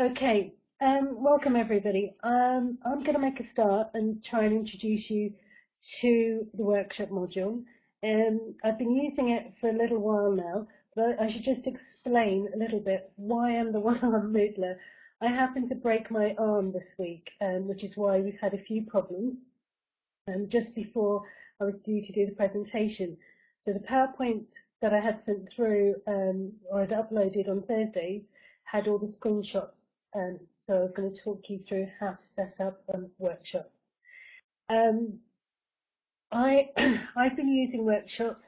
Okay, welcome everybody. I'm going to make a start and try and introduce you to the workshop module. I've been using it for a little while now, but I should just explain a little bit why I'm the one-armed Moodler. I happened to break my arm this week, which is why we've had a few problems just before I was due to do the presentation. So the PowerPoint that I had sent through or had uploaded on Thursdays had all the screenshots. So I was going to talk you through how to set up a workshop. I've been using Workshop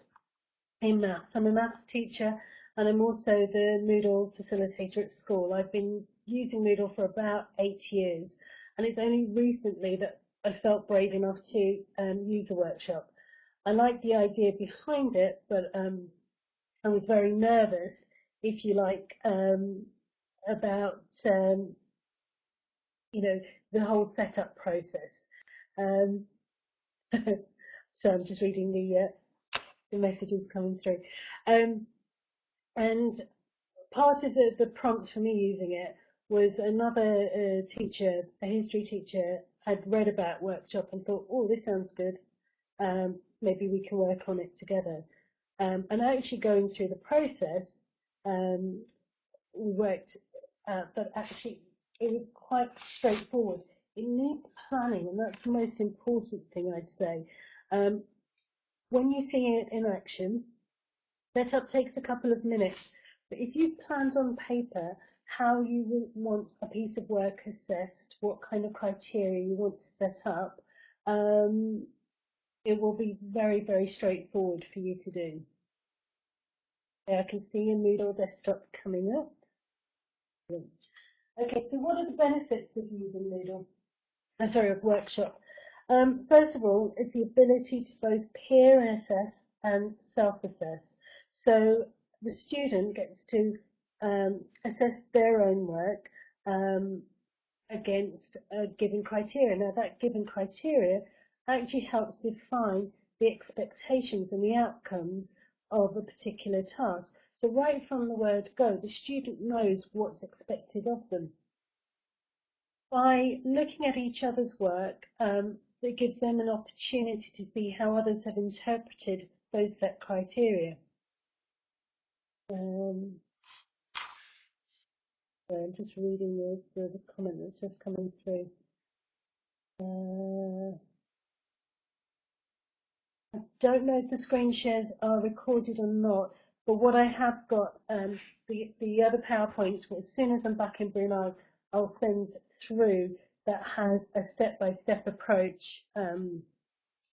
in maths. I'm a maths teacher and I'm also the Moodle facilitator at school. I've been using Moodle for about 8 years, and it's only recently that I felt brave enough to use the workshop. I like the idea behind it, but I was very nervous, if you like, about the whole setup process. Um, so I'm just reading the messages coming through. And part of the prompt for me using it was another teacher, a history teacher, had read about Workshop and thought, oh, this sounds good. Maybe we can work on it together. And actually going through the process, we worked out that actually it was quite straightforward. It needs planning, and that's the most important thing I'd say. When you see it in action, setup takes a couple of minutes, but if you've planned on paper how you want a piece of work assessed, what kind of criteria you want to set up, it will be very, very straightforward for you to do. I can see your Moodle desktop coming up. Okay, so what are the benefits of using Moodle? Sorry, of Workshop. First of all, it's the ability to both peer assess and self-assess. So the student gets to assess their own work against a given criteria. Now, that given criteria actually helps define the expectations and the outcomes of a particular task. So right from the word go, the student knows what's expected of them. By looking at each other's work, it gives them an opportunity to see how others have interpreted those set criteria. So I'm just reading the comment that's just coming through. I don't know if the screen shares are recorded or not, but what I have got, the other PowerPoint, as soon as I'm back in Brunei, I'll send through, that has a step-by-step approach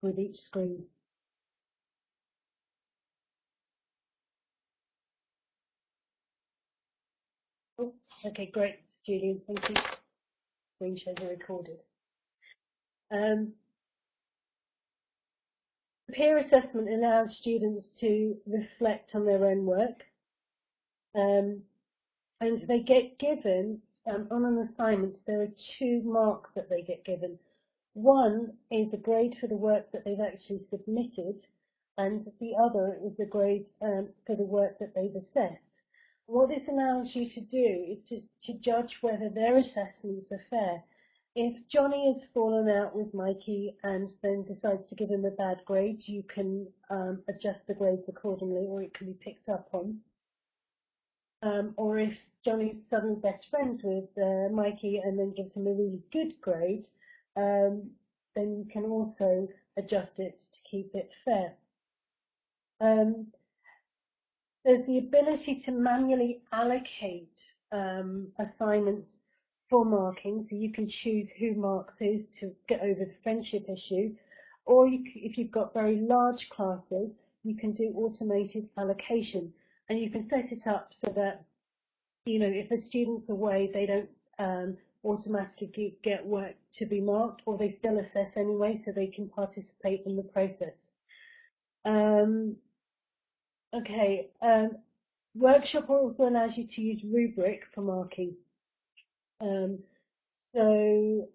with each screen. Oh, okay, great, Julian, thank you. Screen shares are recorded. Peer assessment allows students to reflect on their own work, and they get given, on an assignment, there are 2 marks that they get given. One is a grade for the work that they've actually submitted, and the other is a grade for the work that they've assessed. What this allows you to do is to judge whether their assessments are fair. If Johnny has fallen out with Mikey and then decides to give him a bad grade, you can adjust the grades accordingly, or it can be picked up on. Or if Johnny's suddenly best friends with Mikey and then gives him a really good grade, then you can also adjust it to keep it fair. There's the ability to manually allocate assignments for marking, so you can choose who marks whose to get over the friendship issue, or if you've got very large classes, you can do automated allocation, and you can set it up so that, you know, if a student's away, they don't automatically get work to be marked, or they still assess anyway, so they can participate in the process. Okay, Workshop also allows you to use Rubric for marking. So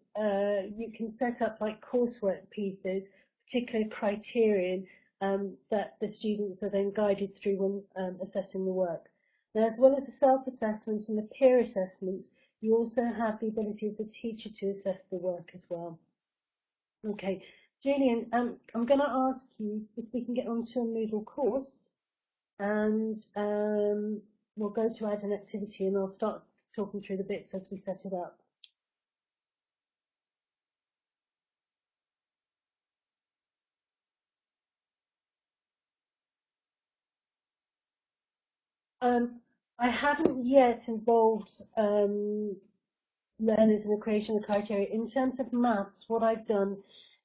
you can set up like coursework pieces, particular criterion that the students are then guided through when assessing the work. Now, as well as the self-assessment and the peer assessment, You also have the ability as a teacher to assess the work as well. Okay, Julian, I'm going to ask you if we can get onto a Moodle course, and we'll go to add an activity, and I'll start talking through the bits as we set it up. I haven't yet involved learners in the creation of criteria. In terms of maths, what I've done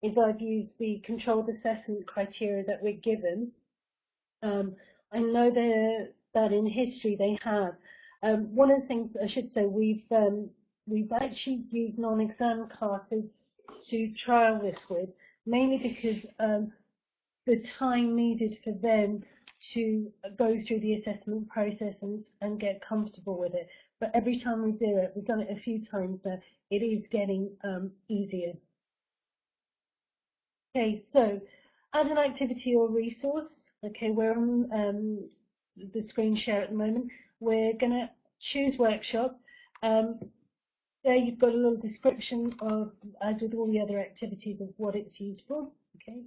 is I've used the controlled assessment criteria that we're given. I know that in history they have. One of the things I should say, we've actually used non-exam classes to trial this with, mainly because the time needed for them to go through the assessment process and get comfortable with it. But every time we do it, we've done it a few times now, it is getting easier. Okay, so add an activity or resource. Okay, we're on the screen share at the moment. We're going to choose workshop. There you've got a little description of, as with all the other activities, of what it's used for. Okay.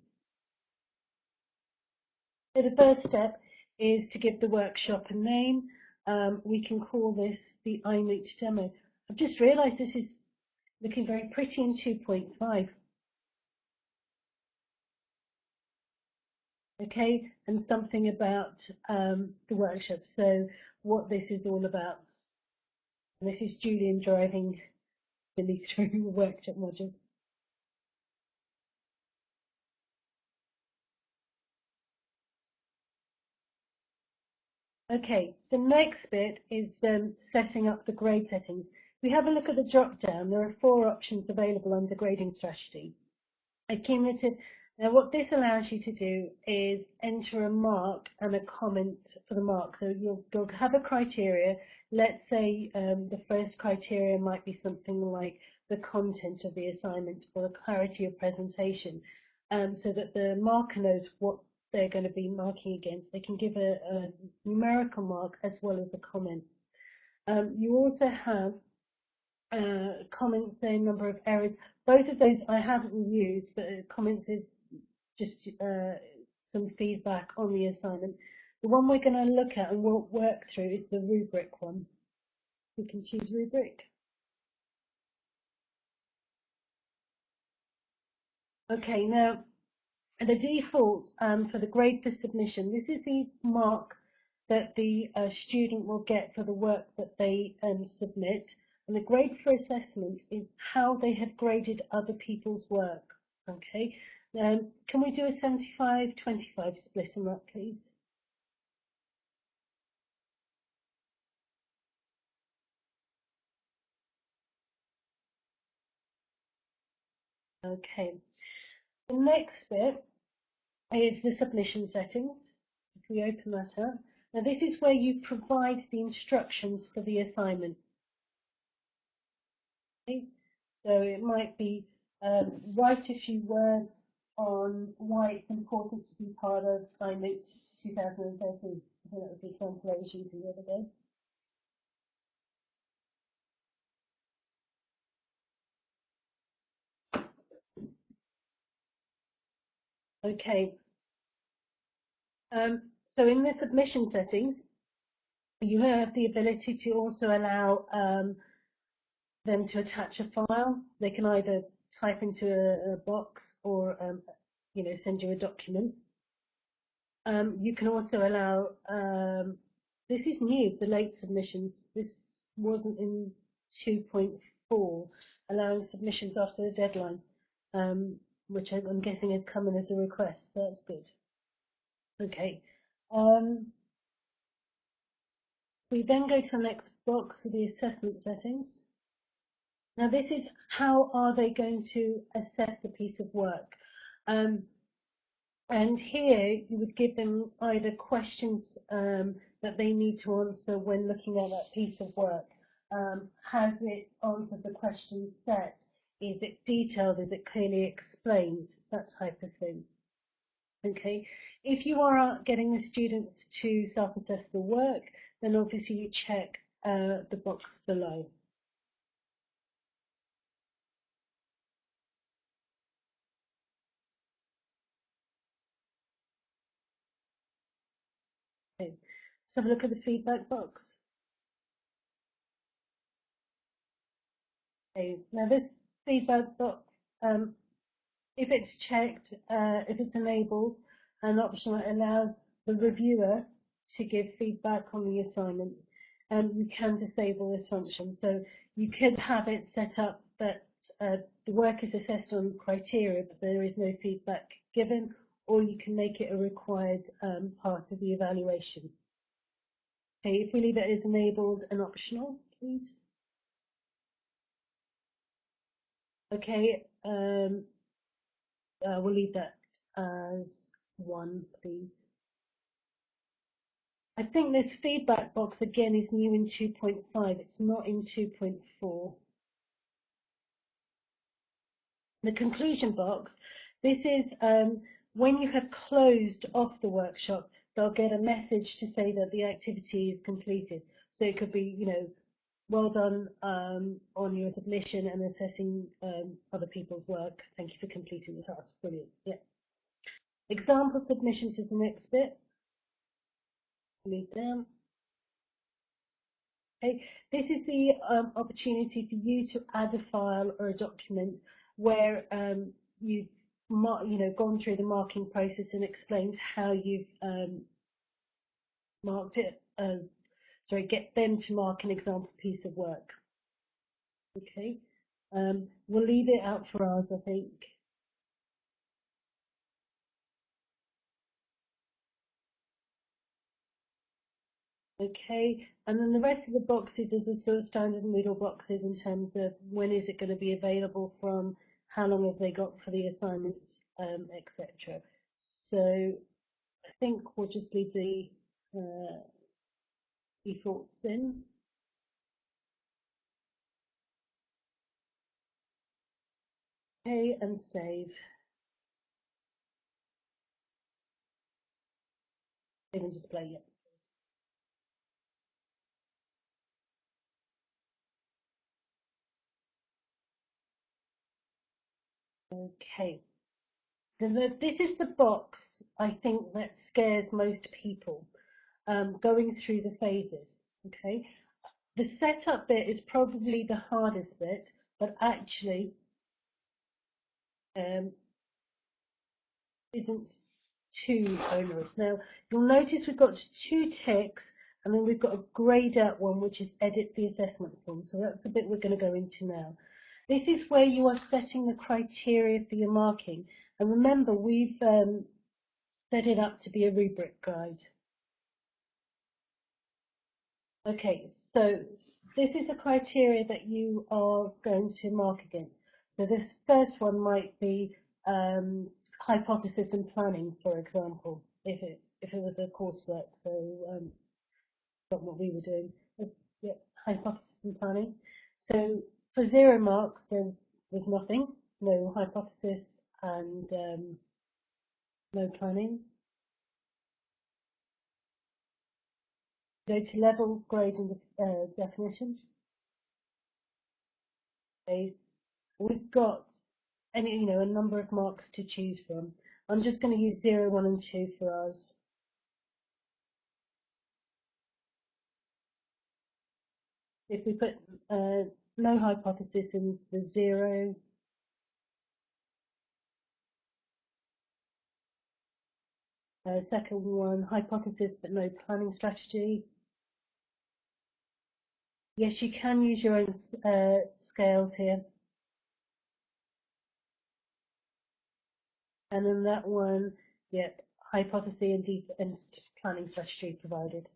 So the first step is to give the workshop a name. We can call this the iMoot demo. I've just realised this is looking very pretty in 2.5. Okay, and something about the workshop. So what this is all about. And this is Julian driving Billy through the workshop module. Okay, the next bit is setting up the grade settings. We have a look at the drop down. There are 4 options available under grading strategy. Accumulative. Now what this allows you to do is enter a mark and a comment for the mark. So you'll have a criteria. Let's say the first criteria might be something like the content of the assignment or the clarity of presentation, so that the marker knows what they're going to be marking against. They can give a numerical mark as well as a comment. You also have comments saying number of errors. Both of those I haven't used, but comments is just some feedback on the assignment. The one we're going to look at and we'll work through is the rubric one. We can choose rubric. Okay, now the default for the grade for submission, this is the mark that the student will get for the work that they submit. And the grade for assessment is how they have graded other people's work. Okay, can we do a 75-25 split on that, please? Okay, the next bit is the submission settings. If we open that up, now this is where you provide the instructions for the assignment. Okay? So it might be write a few words on why it's important to be part of iMoot 2013. I think that was the example I was using the other day. Okay. So in the submission settings, you have the ability to also allow them to attach a file. They can either type into a box or send you a document. You can also allow, this is new, the late submissions. This wasn't in 2.4, allowing submissions after the deadline, which I'm guessing has come in as a request. So that's good. Okay. We then go to the next box, the assessment settings. Now this is how are they going to assess the piece of work. And here you would give them either questions that they need to answer when looking at that piece of work. Has it answered the question set? Is it detailed? Is it clearly explained? That type of thing. Okay. If you are getting the students to self-assess the work, then obviously you check the box below. Let's have a look at the feedback box. Okay, now this feedback box, if it's checked, if it's enabled, an option that allows the reviewer to give feedback on the assignment, you can disable this function. So you could have it set up that the work is assessed on criteria, but there is no feedback given, or you can make it a required part of the evaluation. Okay, if we leave it as enabled and optional, please. Okay, we'll leave that as 1, please. I think this feedback box again is new in 2.5. It's not in 2.4. The conclusion box, this is when you have closed off the workshop, they'll get a message to say that the activity is completed. So it could be, well done on your submission and assessing other people's work. Thank you for completing the task. Brilliant. Yeah. Example submissions is the next bit. Move down. Okay. This is the opportunity for you to add a file or a document where you've gone through the marking process and explained how you've marked it. Get them to mark an example piece of work. Okay. We'll leave it out for ours, I think. Okay, and then the rest of the boxes are the sort of standard Moodle boxes in terms of when is it going to be available from, how long have they got for the assignment, etc. So I think we'll just leave the defaults in. Okay, and save. Save and display it. Okay, so this is the box I think that scares most people, going through the phases. Okay, the setup bit is probably the hardest bit, but actually isn't too onerous. Now, you'll notice we've got 2 ticks, and then we've got a greyed out one, which is edit the assessment form. So that's the bit we're going to go into now. This is where you are setting the criteria for your marking. And remember, we've set it up to be a rubric guide. Okay, so this is the criteria that you are going to mark against. So this first one might be hypothesis and planning, for example, if it was a coursework. So not what we were doing. Yeah, hypothesis and planning. So for 0 marks, there's nothing, no hypothesis and no planning. Go to level, grade, and definition. Okay. We've got a number of marks to choose from. I'm just going to use 0, 1, and 2 for ours. If we put no hypothesis in the 0, second one, hypothesis but no planning strategy. Yes, you can use your own scales here. And then that one, yeah, hypothesis and planning strategy provided.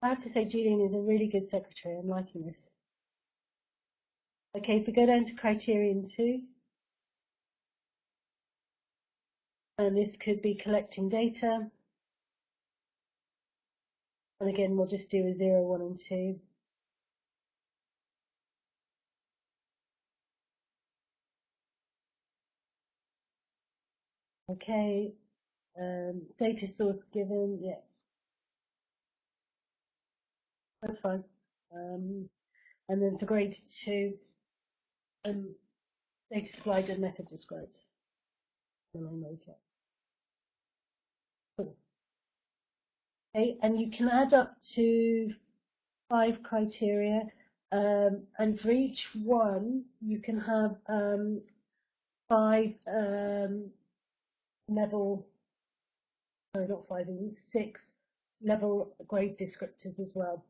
I have to say, Julian is a really good secretary. I'm liking this. Okay, if we go down to criterion 2, and this could be collecting data. And again, we'll just do a 0, 1, and 2. Okay, data source given, yeah, that's fine. And then for grade 2, data supplied and method described. Along those lines. Okay, and you can add up to 5 criteria, and for each one you can have 5 level, sorry, not 5, 6 level grade descriptors as well.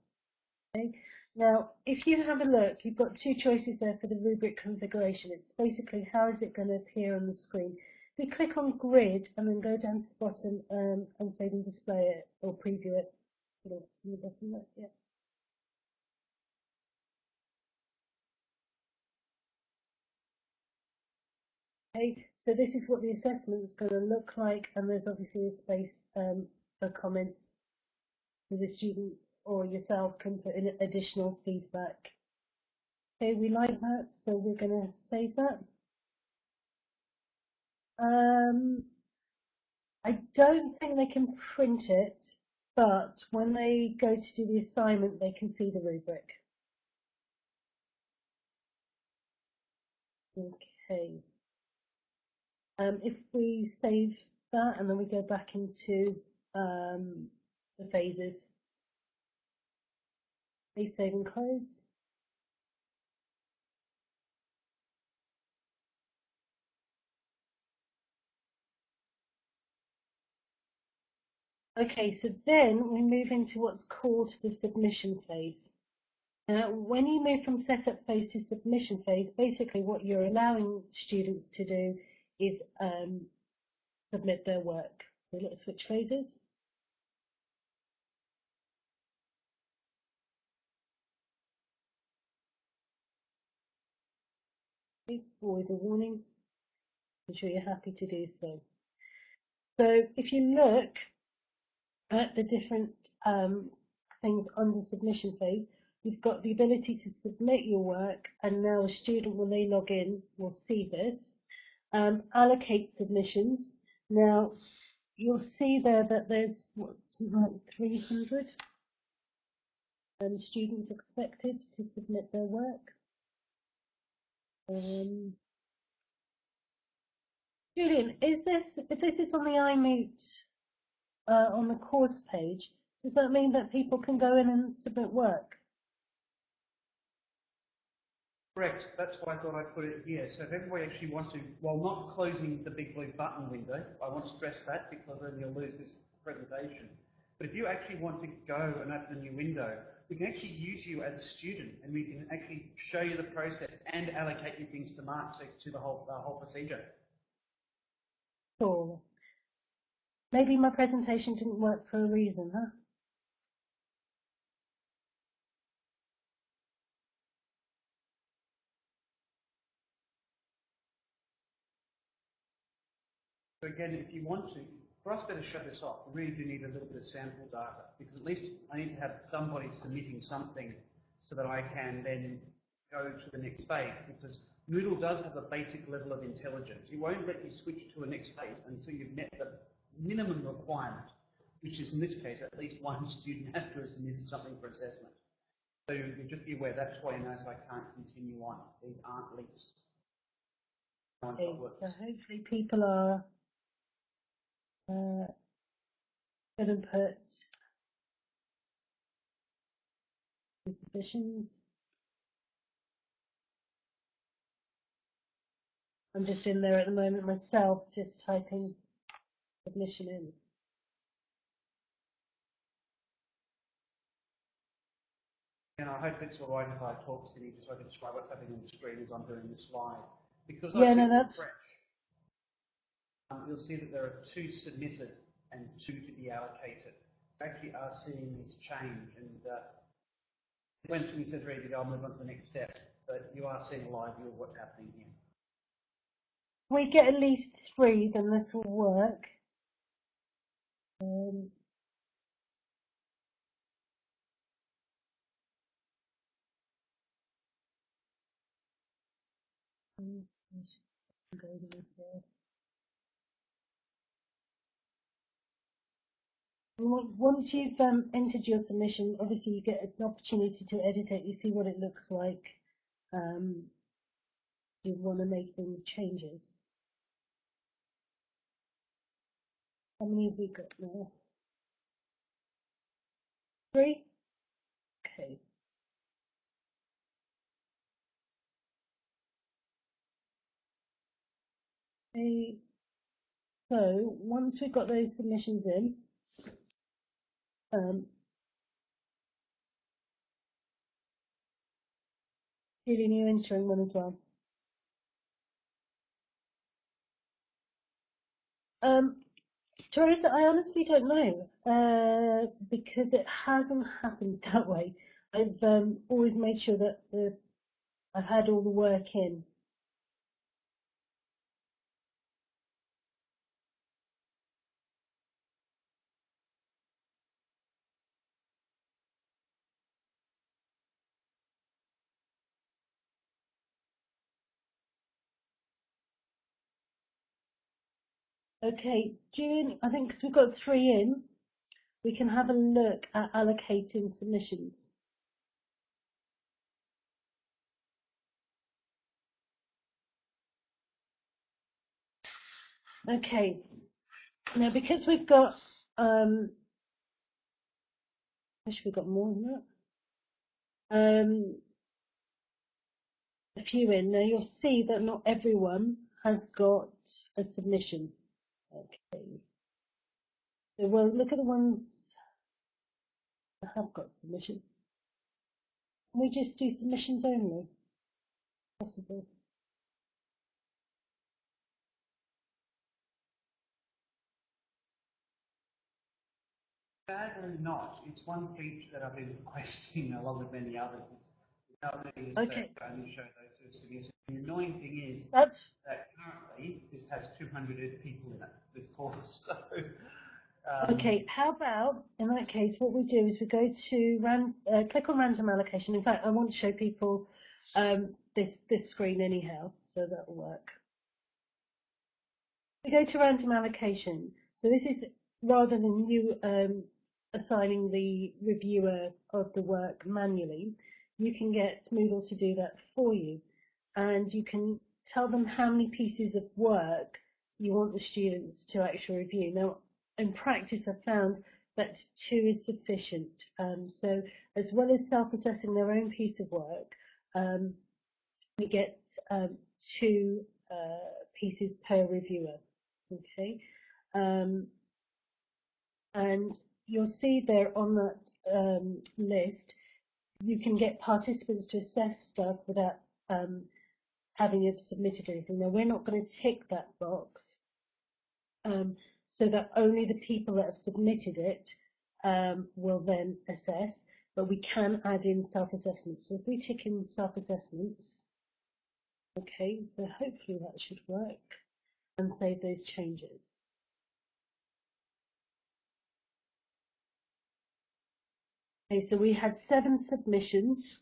Okay. Now, if you have a look, you've got 2 choices there for the rubric configuration. It's basically how is it going to appear on the screen. If you click on grid and then go down to the bottom and save and display it or preview it, it's in the bottom there, yeah. Okay, so this is what the assessment is going to look like, and there's obviously a space for comments so the student or yourself can put in additional feedback. Okay, we like that, so we're going to save that. I don't think they can print it, but when they go to do the assignment, they can see the rubric. Okay. If we save that and then we go back into the phases, please save and close. Okay, so then we move into what's called the submission phase. When you move from setup phase to submission phase, basically what you're allowing students to do is submit their work. So let's switch phases. Okay, always a warning. I'm sure you're happy to do so. So if you look at the different things under submission phase, you've got the ability to submit your work, and now a student, when they log in, will see this. Allocate submissions. Now, you'll see there that there's what, like 300 students expected to submit their work. Julian, is this, if this is on the iMoot on the course page, does that mean that people can go in and submit work? Correct. That's why I thought I'd put it here. So if everybody actually wants to, while not closing the big blue button window, I want to stress that because then you'll lose this presentation. But if you actually want to go and open a new window, we can actually use you as a student, and we can actually show you the process and allocate you things to mark to the whole procedure. Cool. Maybe my presentation didn't work for a reason, huh? So again, if you want to, for us to show this off, we really do need a little bit of sample data, because at least I need to have somebody submitting something so that I can then go to the next phase, because Moodle does have a basic level of intelligence. It won't let you switch to a next phase until you've met the minimum requirement, which is in this case at least one student has to have submitted something for assessment. So just be aware, that's why you notice I can't continue on. These aren't links. Okay, so hopefully people are going to put submissions. I'm just in there at the moment myself, just typing submission in. And I hope it's all right if I talk to you just so I can describe what's happening on the screen as I'm doing this slide. Because Yeah, I no, click that's refresh, you'll see that there are 2 submitted and 2 to be allocated. So actually are seeing this change, and when somebody says ready to go, I'll move on to the next step, but you are seeing a live view of what's happening here. if we get at least 3, then this will work. Once you've entered your submission, obviously you get an opportunity to edit it. You see what it looks like. You want to make any changes. How many have we got now? 3? Okay. Okay. So once we've got those submissions in, Julian, you're entering one as well. Teresa, I honestly don't know, because it hasn't happened that way. I've always made sure that I've had all the work in. Okay, June, I think because we've got 3 in, we can have a look at allocating submissions. Okay, now because we've got, actually we've got more than that, a few in. Now you'll see that not everyone has got a submission. Okay, so we'll look at the ones that have got submissions. Can we just do submissions only? Possible. Sadly not. It's one feature that I've been requesting along with many others. Without really Okay. only show those who have submitted. The annoying thing is that currently this has 200 people in it, this course. So, okay, how about, in that case, what we do is we go to click on random allocation. In fact, I want to show people this screen anyhow, so that'll work. We go to random allocation. So this is rather than you assigning the reviewer of the work manually, you can get Moodle to do that for you. And you can tell them how many pieces of work you want the students to actually review. Now, in practice, I've found that 2 is sufficient. So as well as self-assessing their own piece of work, we get 2 pieces per reviewer. Okay, and you'll see there on that list, you can get participants to assess stuff without having have submitted anything. Now we're not going to tick that box, so that only the people that have submitted it will then assess, but we can add in self-assessments. So if we tick in self-assessments, okay, so hopefully that should work, and save those changes. Okay, so we had 7 submissions.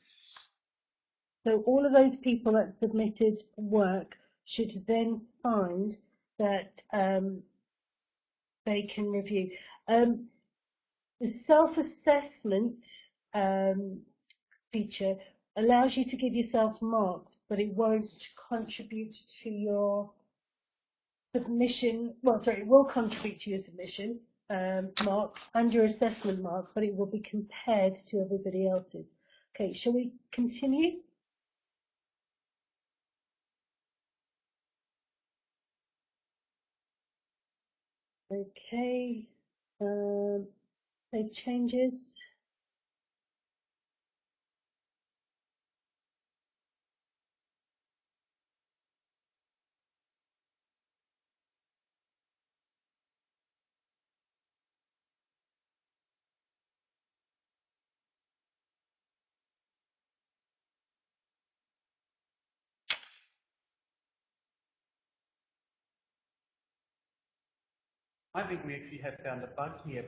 So all of those people that submitted work should then find that they can review. The self-assessment feature allows you to give yourself marks, but it won't contribute to your submission. Well, sorry, it will contribute to your submission mark and your assessment mark, but it will be compared to everybody else's. Okay, shall we continue? Okay, save changes. I think we actually have found a bug here.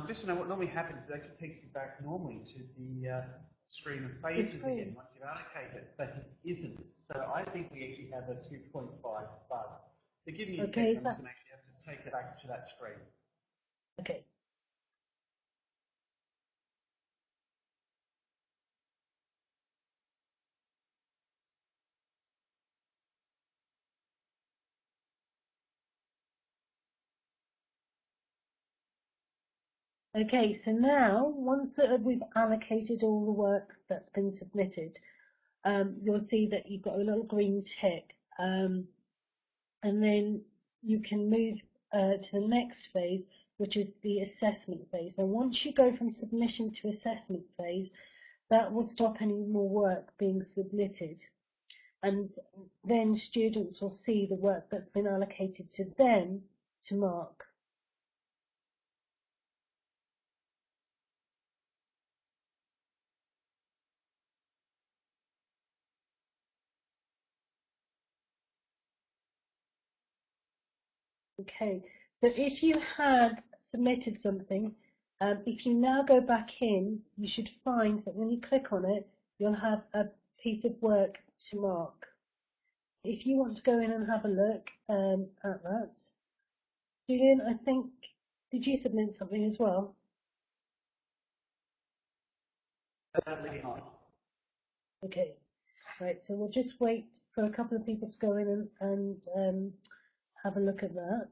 Just to know what normally happens is it actually takes you back normally to the screen of phases again once you've allocated, but it isn't. So I think we actually have a 2.5 bug. So give me a second, I'm going to actually have to take it back to that screen. Okay. Okay, so now, once we've allocated all the work that's been submitted, you'll see that you've got a little green tick, and then you can move to the next phase, which is the assessment phase. Now, once you go from submission to assessment phase, that will stop any more work being submitted. And then students will see the work that's been allocated to them to mark. Okay, so if you had submitted something, if you now go back in, you should find that when you click on it, you'll have a piece of work to mark. If you want to go in and have a look at that, Julian, I think, did you submit something as well? Certainly not. Okay, right, so we'll just wait for a couple of people to go in and have a look at that.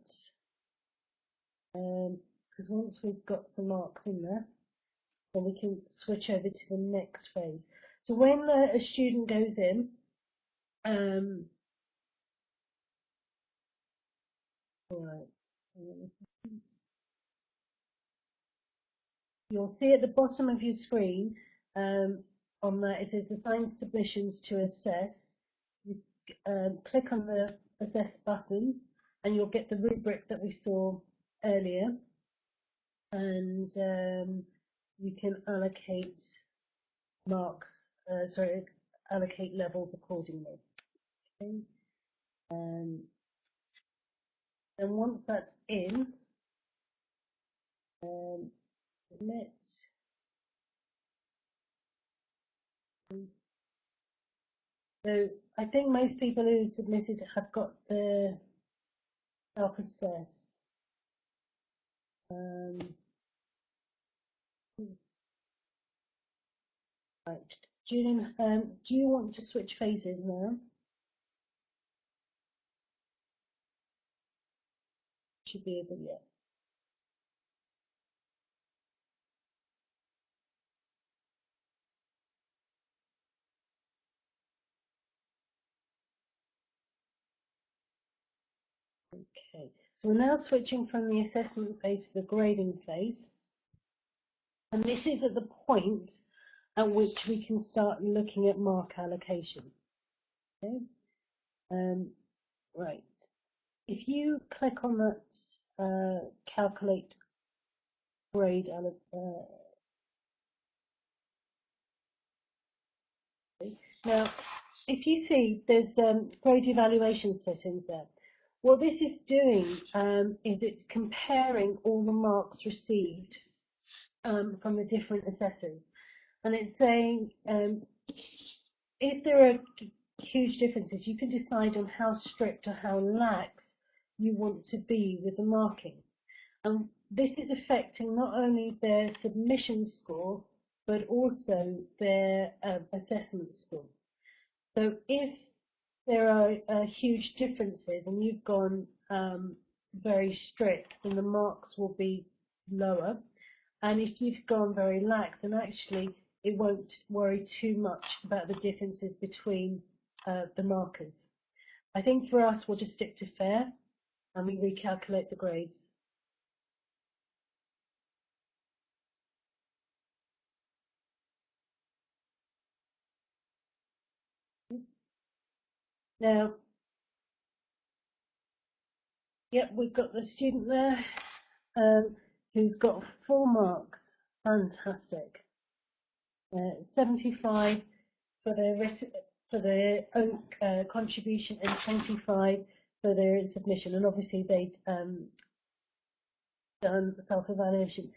Because once we've got some marks in there, then we can switch over to the next phase. So when a student goes in, right, you'll see at the bottom of your screen on that it says assign submissions to assess. You click on the assess button and you'll get the rubric that we saw earlier, and you can allocate marks, allocate levels accordingly. Okay. And once that's in, submit. So I think most people who submitted have got the self-assess. Right. Julian, do you want to switch phases now? Should be able, yeah. Okay. So we're now switching from the assessment phase to the grading phase. And this is at the point at which we can start looking at mark allocation. Okay. Right. If you click on that calculate grade now, if you see there's grade evaluation settings there. What this is doing is it's comparing all the marks received from the different assessors, and it's saying if there are huge differences, you can decide on how strict or how lax you want to be with the marking. And this is affecting not only their submission score, but also their assessment score. So if there are huge differences and you've gone very strict, then the marks will be lower. And if you've gone very lax, then actually it won't worry too much about the differences between the markers. I think for us, we'll just stick to fair and we recalculate the grades. Now, yep, we've got the student there who's got 4 marks. Fantastic. 75 for their own contribution and 25 for their submission. And obviously they'd done self-evaluation.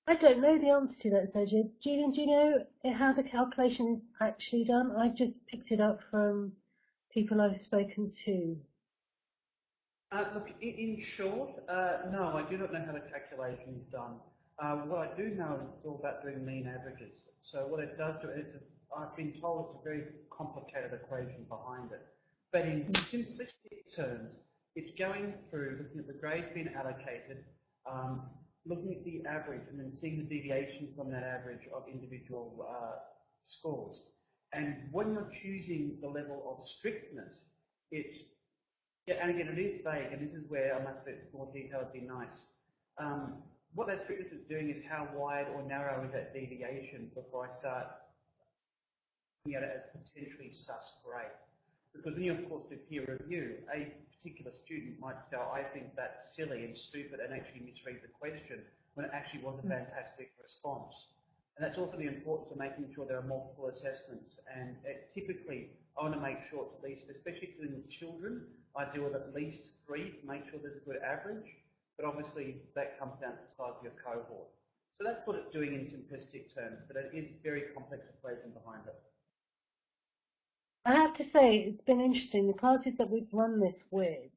I don't know the answer to that, Sergio. Julian, do you know how the calculation is actually done? I've just picked it up from people I've spoken to. Look, in short, no, I do not know how the calculation is done. What I do know is it's all about doing mean averages. So what it does do, I've been told it's a very complicated equation behind it. But in simplistic terms, It's going through, looking at the grades being allocated, looking at the average and then seeing the deviation from that average of individual scores. And when you're choosing the level of strictness, it's, yeah, and again, it is vague, and this is where I must bit more detail would be nice. What that strictness is doing is how wide or narrow is that deviation before I start looking at it as potentially sus grade. Because when you, of course, do peer review, a particular student might say, oh, I think that's silly and stupid and actually misread the question when it actually was a fantastic response. And that's also the importance of making sure there are multiple assessments. And typically, I want to make sure it's at least, especially in children, I deal with at least 3 to make sure there's a good average. But obviously, that comes down to the size of your cohort. So that's what it's doing in simplistic terms, but it is very complex equation behind it. I have to say, it's been interesting. The classes that we've run this with,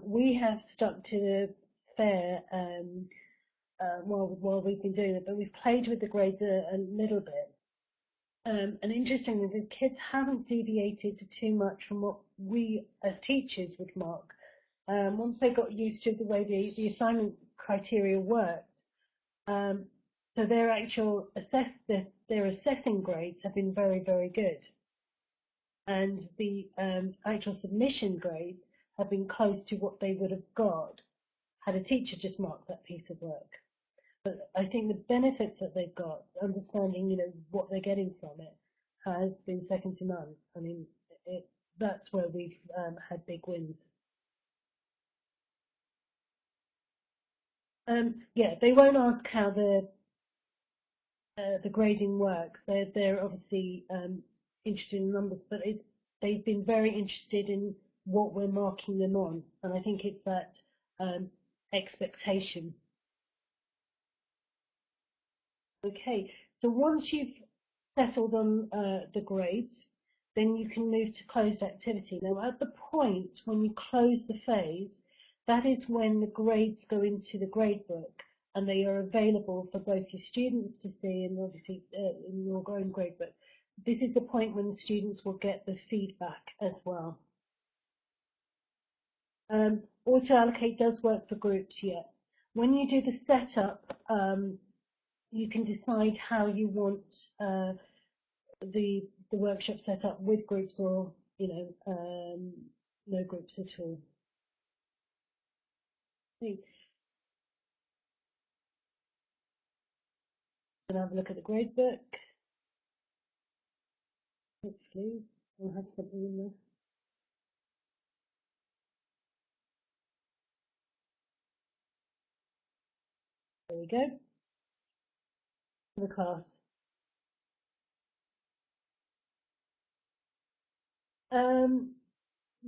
we have stuck to the fair while we've been doing it, but we've played with the grades a little bit. And interestingly, the kids haven't deviated too much from what we as teachers would mark. Once they got used to the way the assignment criteria worked, so their actual their assessing grades have been very, very good. And the actual submission grades have been close to what they would have got had a teacher just marked that piece of work. But I think the benefits that they've got, understanding, what they're getting from it, has been second to none. I mean, that's where we've had big wins. Yeah, they won't ask how the grading works. They're obviously interested in numbers, but they've been very interested in what we're marking them on, and I think it's that expectation. Okay, so once you've settled on the grades, then you can move to closed activity. Now, at the point when you close the phase, that is when the grades go into the gradebook, and they are available for both your students to see and obviously in your own gradebook. This is the point when the students will get the feedback as well. Auto allocate does work for groups, yeah. When you do the setup, you can decide how you want the workshop set up with groups or no groups at all. I'm going to have a look at the gradebook. Hopefully I'll have something in there. There we go. The class.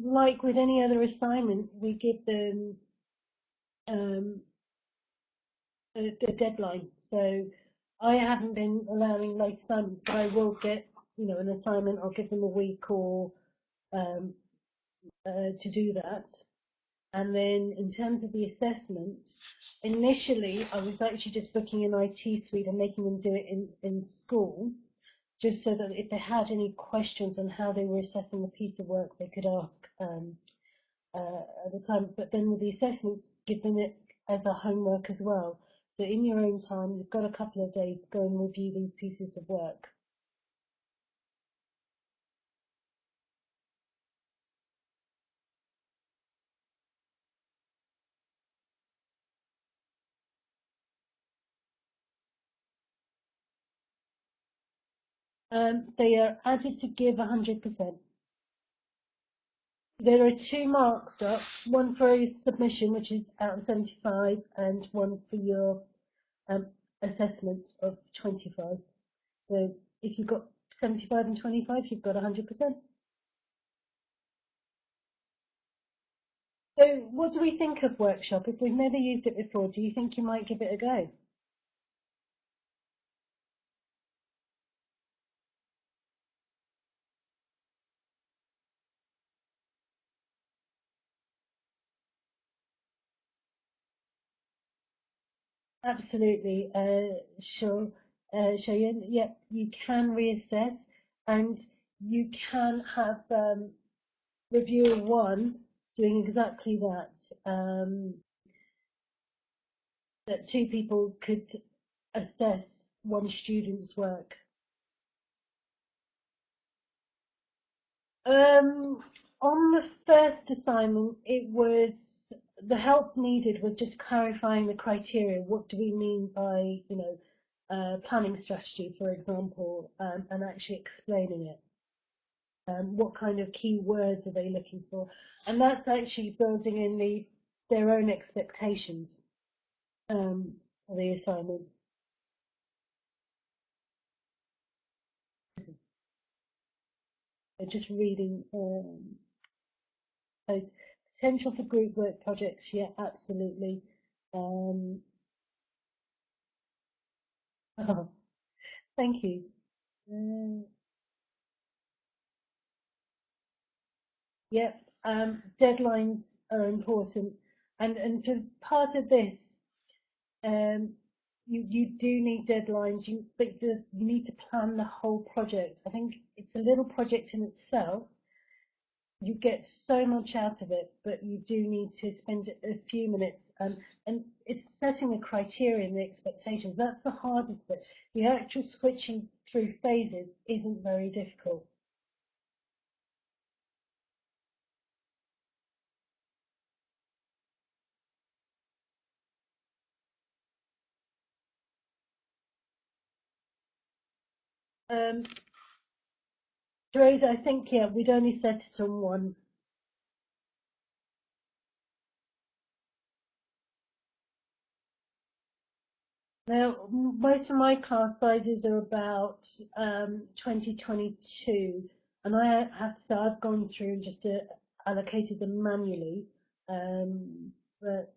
Like with any other assignment, we give them a deadline. So I haven't been allowing late assignments, but I will get, an assignment. I'll give them a week or to do that. And then in terms of the assessment, initially I was actually just booking an IT suite and making them do it in school, just so that if they had any questions on how they were assessing the piece of work, they could ask at the time. But then with the assessments, give them it as a homework as well. So in your own time, you've got a couple of days to go and review these pieces of work. They are added to give 100%. There are 2 marks up, one for a submission, which is out of 75, and one for your assessment of 25. So if you've got 75 and 25, you've got 100%. So what do we think of Workshop? If we've never used it before, do you think you might give it a go? Absolutely, sure. Cheyenne, yep, you can reassess, and you can have reviewer 1 doing exactly that. That two people could assess one student's work. On the first assignment, it was the help needed was just clarifying the criteria. What do we mean by, planning strategy, for example, and actually explaining it. What kind of key words are they looking for? And that's actually building in their own expectations for the assignment. So just reading those potential for group work projects. Yeah, absolutely. Um, oh, thank you. Uh, Yep, deadlines are important, and for part of this, um, you do need deadlines. You need to plan the whole project. I think it's a little project in itself. You get so much out of it, but you do need to spend a few minutes, and it's setting the criteria and the expectations. That's the hardest bit. The actual switching through phases isn't very difficult. Um, Rose, I think, yeah, we'd only set it on one. Now, most of my class sizes are about 2022, and I have to say I've gone through and just allocated them manually. But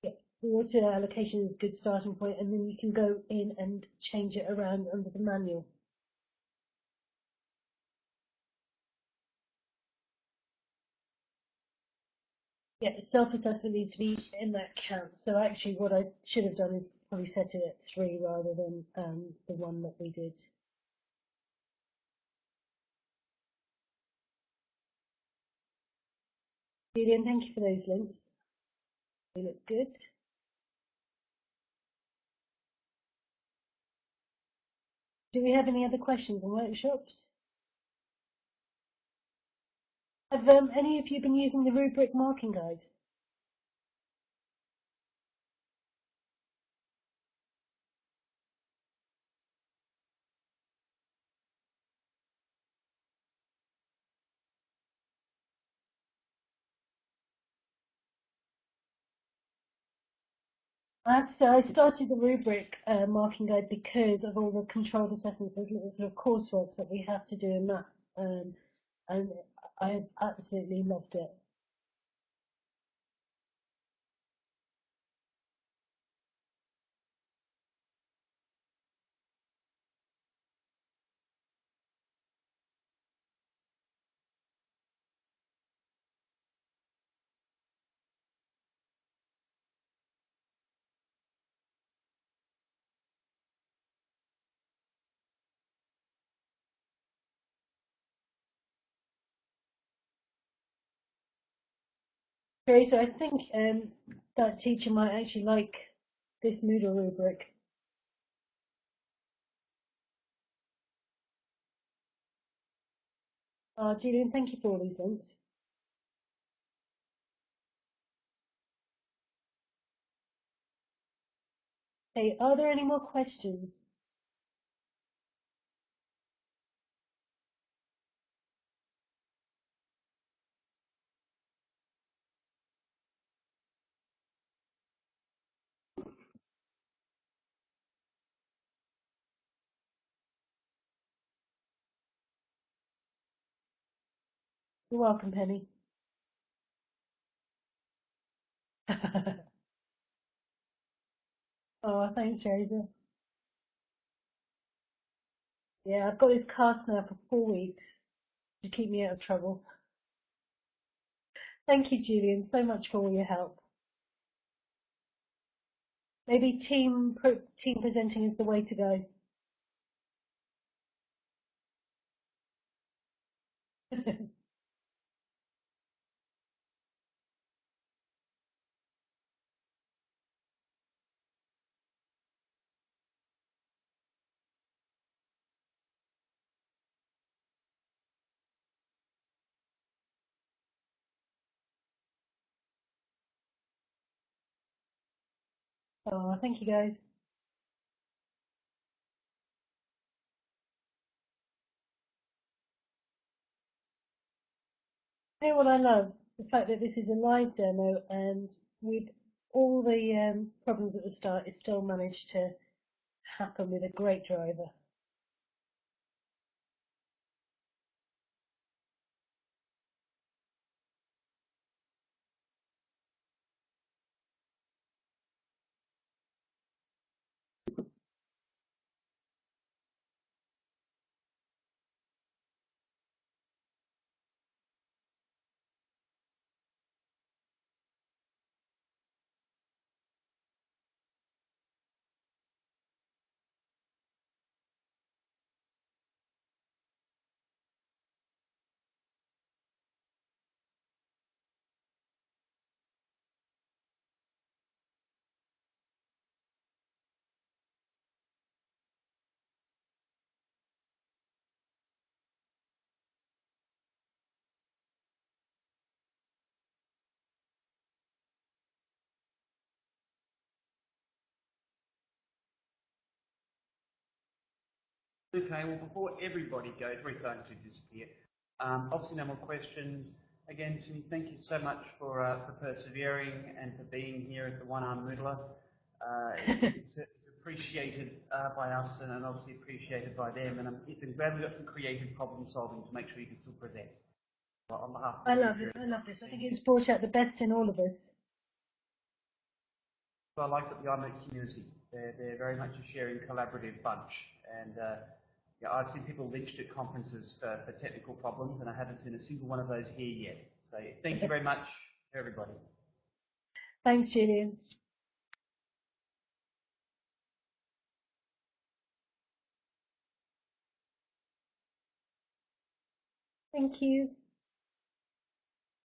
yeah, the auto allocation is a good starting point, and then you can go in and change it around under the manual. Yeah, self-assessment needs to be in that count. So actually, what I should have done is probably set it at 3 rather than the one that we did. Julian, thank you for those links. They look good. Do we have any other questions on workshops? Have any of you been using the rubric marking guide? I started the rubric marking guide because of all the controlled assessment sort of coursework that we have to do in maths, and I absolutely loved it. Okay, so I think that teacher might actually like this Moodle rubric. Julian, thank you for all these links. Hey, are there any more questions? You're welcome, Penny. Oh, thanks, Rosa. Yeah, I've got this cast now for 4 weeks to keep me out of trouble. Thank you, Julian, so much for all your help. Maybe team presenting is the way to go. Oh, thank you guys. You know what I love? The fact that this is a live demo and with all the problems at the start, it still managed to happen with a great driver. Okay, well, before everybody goes, we're starting to disappear. Obviously, no more questions. Again, Simi, thank you so much for persevering and for being here as the one-armed moodler. It's appreciated by us and obviously appreciated by them. And I'm glad we've got some creative problem solving to make sure you can still present. On behalf of I the love it. research I love this. I think team. it's brought out the best in all of us. I like that the iMoot community. They're very much a sharing, collaborative bunch. And yeah, I've seen people lynched at conferences for technical problems, and I haven't seen a single one of those here yet. So thank you very much, everybody. Thanks, Julian. Thank you.